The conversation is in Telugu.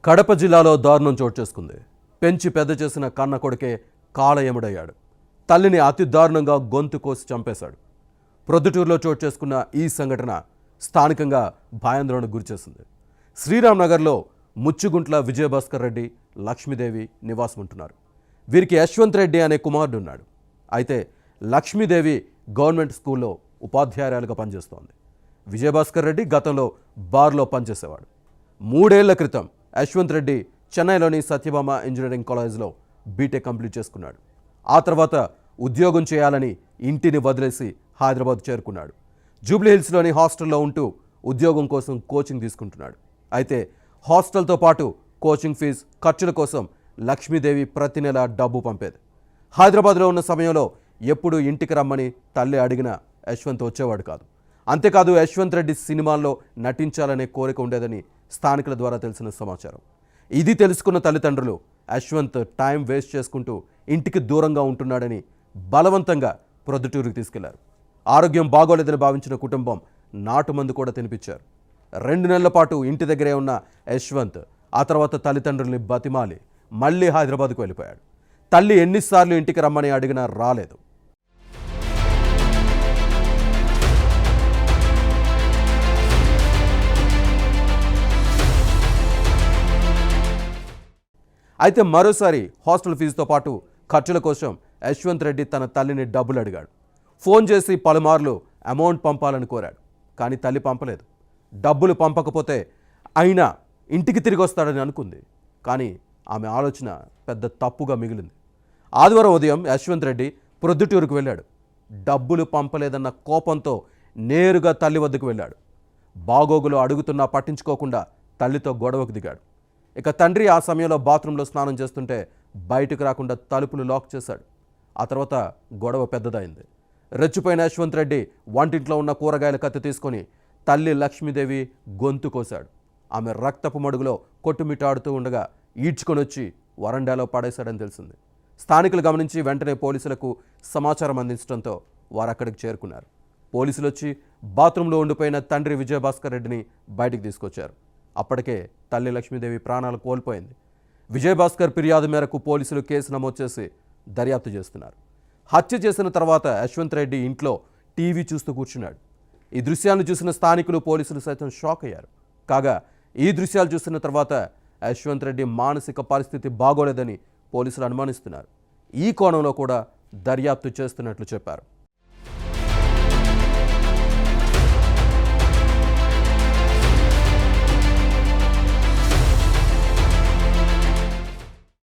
కడప జిల్లాలో దారుణం చోటు చేసుకుంది. పెంచి పెద్ద చేసిన కన్న కొడుకే కాలయముడయ్యాడు. తల్లిని అతి దారుణంగా గొంతు కోసి చంపేశాడు. ప్రొద్దుటూరులో చోటు చేసుకున్న ఈ సంఘటన స్థానికంగా భయాందోళనకు గురిచేసింది. శ్రీరామ్ నగర్లో ముచ్చుగుంట్ల విజయభాస్కర్ రెడ్డి, లక్ష్మీదేవి నివాసం ఉంటున్నారు. వీరికి యశ్వంత్ రెడ్డి అనే కుమారుడు ఉన్నాడు. అయితే లక్ష్మీదేవి గవర్నమెంట్ స్కూల్లో ఉపాధ్యాయురాలుగా పనిచేస్తోంది. విజయభాస్కర్ రెడ్డి గతంలో బార్లో పనిచేసేవాడు. 3 ఏళ్ల క్రితం యశ్వంత్ రెడ్డి చెన్నైలోని సత్యభామ ఇంజనీరింగ్ కాలేజ్లో బీటెక్ కంప్లీట్ చేసుకున్నాడు. ఆ తర్వాత ఉద్యోగం చేయాలని ఇంటిని వదిలేసి హైదరాబాద్ చేరుకున్నాడు. జూబ్లీహిల్స్లోని హాస్టల్లో ఉంటూ ఉద్యోగం కోసం కోచింగ్ తీసుకుంటున్నాడు. అయితే హాస్టల్తో పాటు కోచింగ్ ఫీజు ఖర్చుల కోసం లక్ష్మీదేవి ప్రతి నెల డబ్బు పంపేది. హైదరాబాద్లో ఉన్న సమయంలో ఎప్పుడు ఇంటికి రమ్మని తల్లి అడిగినా యశ్వంత్ వచ్చేవాడు కాదు. అంతేకాదు యశ్వంత్ రెడ్డి సినిమాల్లో నటించాలనే కోరిక ఉండేదని స్థానికుల ద్వారా తెలిసిన సమాచారం. ఇది తెలుసుకున్న తల్లిదండ్రులు యశ్వంత్ టైం వేస్ట్ చేసుకుంటూ ఇంటికి దూరంగా ఉంటున్నాడని బలవంతంగా ప్రొద్దుటూరుకి తీసుకెళ్లారు. ఆరోగ్యం బాగోలేదని భావించిన కుటుంబం నాటుమందు కూడా తినిపించారు. 2 నెలల పాటు ఇంటి దగ్గరే ఉన్న యశ్వంత్ ఆ తర్వాత తల్లిదండ్రుల్ని బతిమాలి మళ్ళీ హైదరాబాద్కు వెళ్ళిపోయాడు. తల్లి ఎన్నిసార్లు ఇంటికి రమ్మని అడిగినా రాలేదు. అయితే మరోసారి హాస్టల్ ఫీజుతో పాటు ఖర్చుల కోసం యశ్వంత్ రెడ్డి తన తల్లిని డబ్బులు అడిగాడు. ఫోన్ చేసి పలుమార్లు అమౌంట్ పంపాలని కోరాడు. కానీ తల్లి పంపలేదు. డబ్బులు పంపకపోతే అయినా ఇంటికి తిరిగి వస్తాడని అనుకుంది. కానీ ఆమె ఆలోచన పెద్ద తప్పుగా మిగిలింది. ఆదివారం ఉదయం యశ్వంత్ రెడ్డి ప్రొద్దుటూరుకు వెళ్ళాడు. డబ్బులు పంపలేదన్న కోపంతో నేరుగా తల్లి వద్దకు వెళ్ళాడు. బాగోగులు అడుగుతున్నా పట్టించుకోకుండా తల్లితో గొడవకు దిగాడు. ఇక తండ్రి ఆ సమయంలో బాత్రూంలో స్నానం చేస్తుంటే బయటకు రాకుండా తలుపులు లాక్ చేశాడు. ఆ తర్వాత గొడవ పెద్దదైంది. రెచ్చిపోయిన యశ్వంత్ రెడ్డి వంటింట్లో ఉన్న కూరగాయల కత్తి తీసుకొని తల్లి లక్ష్మీదేవి గొంతు కోశాడు. ఆమె రక్తపు మడుగులో కొట్టుమిట్టాడుతూ ఉండగా ఈడ్చుకొని వచ్చి వరండాలో పడేశాడని తెలిసింది. స్థానికులు గమనించి వెంటనే పోలీసులకు సమాచారం అందించడంతో వారు అక్కడికి చేరుకున్నారు. పోలీసులు వచ్చి బాత్రూంలో ఉండిపోయిన తండ్రి విజయభాస్కర్ రెడ్డిని బయటికి తీసుకొచ్చారు. అప్పటికే తల్లి లక్ష్మీదేవి ప్రాణాలు కోల్పోయింది. విజయభాస్కర్ ఫిర్యాదు మేరకు పోలీసులు కేసు నమోదు చేసి దర్యాప్తు చేస్తున్నారు. హత్య చేసిన తర్వాత యశ్వంత్ రెడ్డి ఇంట్లో టీవీ చూస్తూ కూర్చున్నాడు. ఈ దృశ్యాలను చూసిన స్థానికులు, పోలీసులు సైతం షాక్ అయ్యారు. కాగా ఈ దృశ్యాలు చూసిన తర్వాత యశ్వంత్ రెడ్డి మానసిక పరిస్థితి బాగోలేదని పోలీసులు అనుమానిస్తున్నారు. ఈ కోణంలో కూడా దర్యాప్తు చేస్తున్నట్లు చెప్పారు.